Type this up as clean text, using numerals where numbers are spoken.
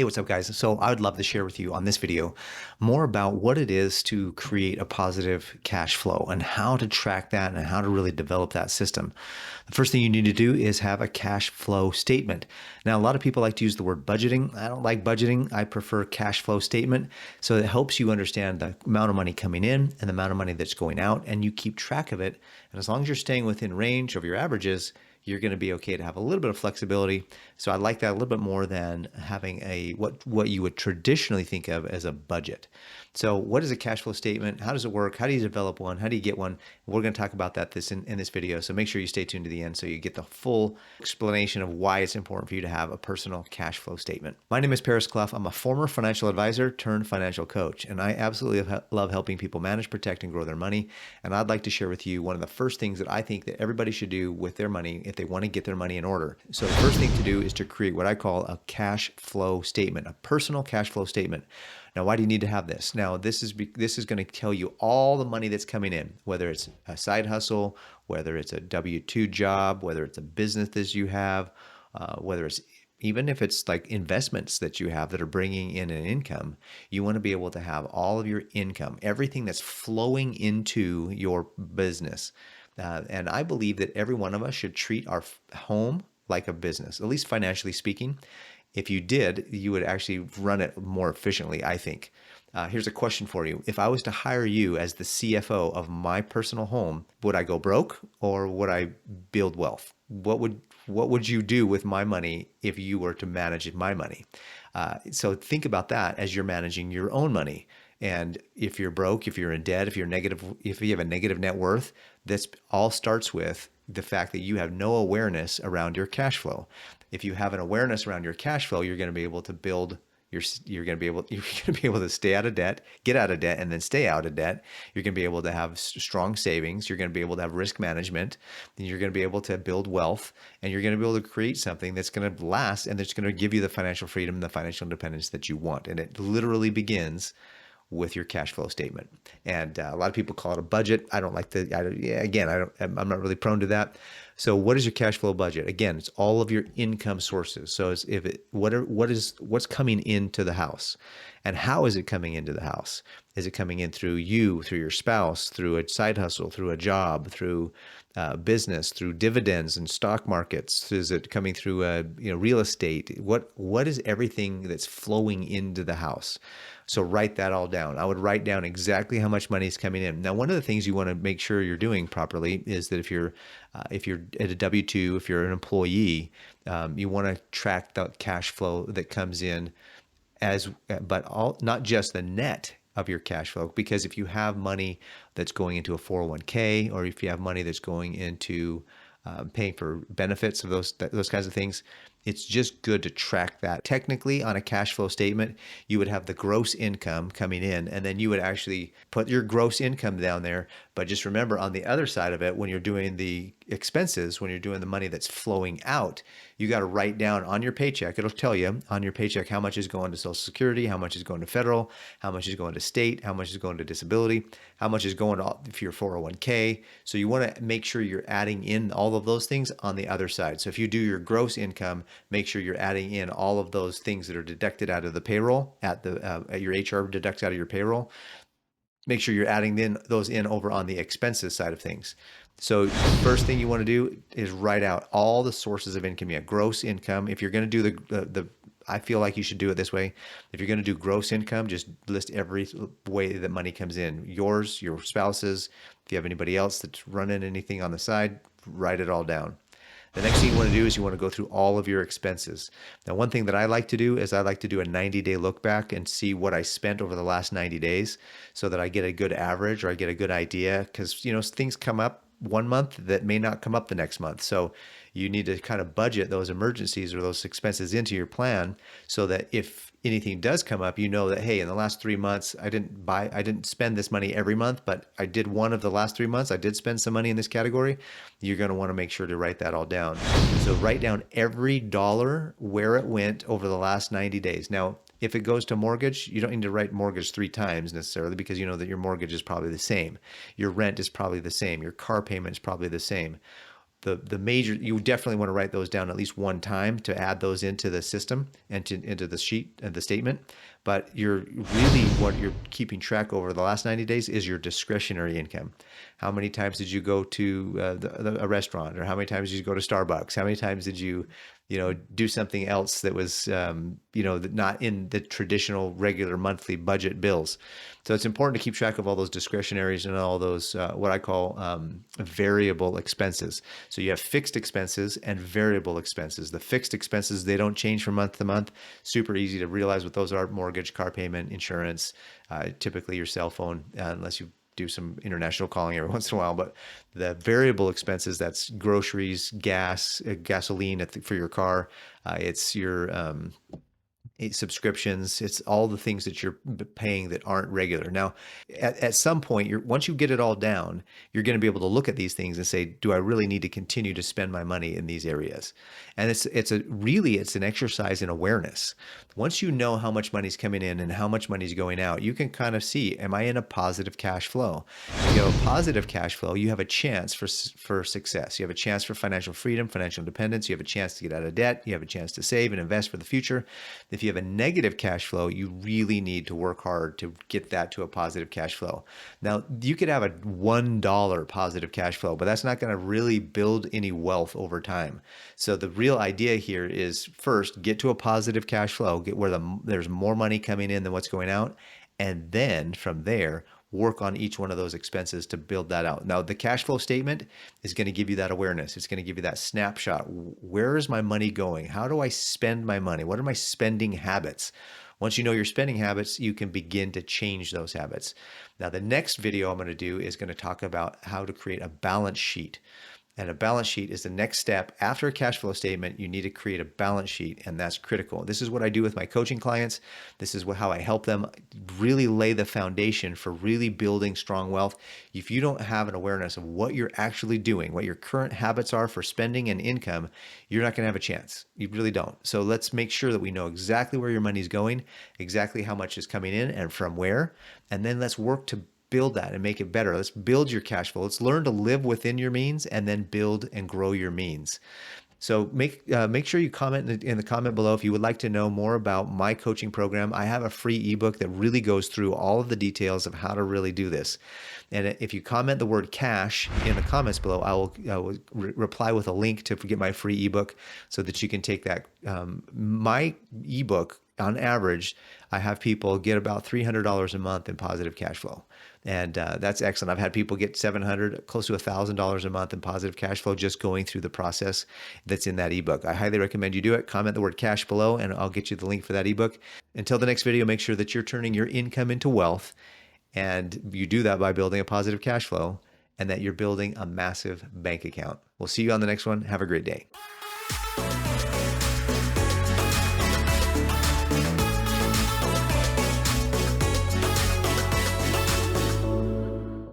Hey, what's up, guys? So I would love to share with you on this video more about what it is to create a positive cash flow and how to track that and how to really develop that system. The first thing you need to do is have a cash flow statement. Now, a lot of people like to use the word budgeting. I don't like budgeting. I prefer cash flow statement. So it helps you understand the amount of money coming in and the amount of money that's going out, and you keep track of it. And as long as you're staying within range of your averages, you're going to be okay to have a little bit of flexibility. So I like that a little bit more than having a what you would traditionally think of as a budget. So what is a cash flow statement? How does it work? How do you develop one? How do you get one? We're going to talk about that in this video. So make sure you stay tuned to the end so you get the full explanation of why it's important for you to have a personal cash flow statement. My name is Cluff. I'm a former financial advisor turned financial coach, and I absolutely love helping people manage, protect, and grow their money. And I'd like to share with you one of the first things that I think that everybody should do with their money if they want to get their money in order. So the first thing to do is to create what I call a cash flow statement, a personal cash flow statement. Now, why do you need to have this? Now, this is going to tell you all the money that's coming in, whether it's a side hustle, whether it's a W-2 job, whether it's a business that you have, whether it's even if it's like investments that you have that are bringing in an income. You want to be able to have all of your income, everything that's flowing into your business. And I believe that every one of us should treat our home like a business, at least financially speaking. If you did, you would actually run it more efficiently, I think. Here's a question for you. If I was to hire you as the CFO of my personal home, would I go broke or would I build wealth? What would you do with my money if you were to manage my money? So think about that as you're managing your own money. And if you're broke, if you're in debt, if you have a negative net worth, this all starts with the fact that you have no awareness around your cash flow. If you have an awareness around your cash flow, you're going to be able to build you're going to be able to stay out of debt, get out of debt, and then stay out of debt. You're going to be able to have strong savings. You're going to be able to have risk management. And you're going to be able to build wealth, and you're going to be able to create something that's going to last and that's going to give you the financial freedom and the financial independence that you want. And it literally begins with your cash flow statement. And a lot of people call it a budget. I don't like I'm not really prone to that. So what is your cash flow budget? Again, it's all of your income sources. So what's coming into the house, and how is it coming into the house? Is it coming in through you, through your spouse, through a side hustle, through a job, through business, through dividends and stock markets? Is it coming through real estate? What is everything that's flowing into the house? So write that all down. I would write down exactly how much money is coming in. Now, one of the things you want to make sure you're doing properly is that if you're at a W-2, if you're an employee, you want to track the cash flow that comes in not just the net of your cash flow, because if you have money that's going into a 401k, or if you have money that's going into paying for benefits of those kinds of things, it's just good to track that. Technically, on a cash flow statement, you would have the gross income coming in, and then you would actually put your gross income down there. But just remember, on the other side of it, when you're doing the expenses, when you're doing the money that's flowing out, you got to write down on your paycheck. It'll tell you on your paycheck how much is going to Social Security, how much is going to federal, how much is going to state, how much is going to disability, how much is going to your 401k. So you want to make sure you're adding in all of those things on the other side. So if you do your gross income, make sure you're adding in all of those things that are deducted out of the payroll at your HR deducts out of your payroll. Make sure you're adding those in over on the expenses side of things. So the first thing you want to do is write out all the sources of income. You have gross income. If you're going to do I feel like you should do it this way. If you're going to do gross income, just list every way that money comes in. Yours, your spouse's. If you have anybody else that's running anything on the side, write it all down. The next thing you want to do is you want to go through all of your expenses. Now, one thing that I like to do is I like to do a 90-day look back and see what I spent over the last 90 days so that I get a good average, or I get a good idea, because things come up one month that may not come up the next month. So you need to kind of budget those emergencies or those expenses into your plan so that if anything does come up, you know that, hey, in the last 3 months, I didn't spend this money every month, but I did one of the last 3 months. I did spend some money in this category. You're going to want to make sure to write that all down. So write down every dollar, where it went over the last 90 days. Now, if it goes to mortgage, you don't need to write mortgage 3 times necessarily, because you know that your mortgage is probably the same. Your rent is probably the same. Your car payment is probably the same. the major, you definitely want to write those down at least one time to add those into the system and into the sheet and the statement. But you're really, what you're keeping track over the last 90 days is your discretionary income. How many times did you go to a restaurant, or how many times did you go to Starbucks? How many times did you, do something else that was, not in the traditional regular monthly budget bills? So it's important to keep track of all those discretionaries and all those, what I call variable expenses. So you have fixed expenses and variable expenses. The fixed expenses, they don't change from month to month. Super easy to realize what those are: mortgage, car payment, insurance, typically your cell phone, unless you do some international calling every once in a while. But the variable expenses, that's groceries, gas, gasoline for your car. It's your subscriptions. It's all the things that you're paying that aren't regular. Now, at some point, once you get it all down, you're going to be able to look at these things and say, do I really need to continue to spend my money in these areas? And it's an exercise in awareness. Once you know how much money's coming in and how much money's going out, you can kind of see, am I in a positive cash flow? If you have a positive cash flow, you have a chance for success. You have a chance for financial freedom, financial independence. You have a chance to get out of debt. You have a chance to save and invest for the future. If you have a negative cash flow, you really need to work hard to get that to a positive cash flow. Now, you could have a $1 positive cash flow, but that's not going to really build any wealth over time. So the real idea here is, first, get to a positive cash flow, get where there's more money coming in than what's going out. And then from there, work on each one of those expenses to build that out. Now, the cash flow statement is going to give you that awareness. It's going to give you that snapshot. Where is my money going? How do I spend my money? What are my spending habits? Once you know your spending habits, you can begin to change those habits. Now, the next video I'm going to do is going to talk about how to create a balance sheet. And a balance sheet is the next step. After a cash flow statement, you need to create a balance sheet, and that's critical. This is what I do with my coaching clients. This is how I help them really lay the foundation for really building strong wealth. If you don't have an awareness of what you're actually doing, what your current habits are for spending and income, you're not going to have a chance. You really don't. So let's make sure that we know exactly where your money's going, exactly how much is coming in and from where, and then let's work to build that and make it better. Let's build your cash flow. Let's learn to live within your means and then build and grow your means. So make sure you comment in the comment below if you would like to know more about my coaching program. I have a free ebook that really goes through all of the details of how to really do this. And if you comment the word cash in the comments below, I will reply with a link to get my free ebook so that you can take that. My ebook, on average, I have people get about $300 a month in positive cash flow. And that's excellent. I've had people get $700, close to $1,000 a month in positive cash flow just going through the process that's in that ebook. I highly recommend you do it. Comment the word cash below and I'll get you the link for that ebook. Until the next video, make sure that you're turning your income into wealth. And you do that by building a positive cash flow and that you're building a massive bank account. We'll see you on the next one. Have a great day.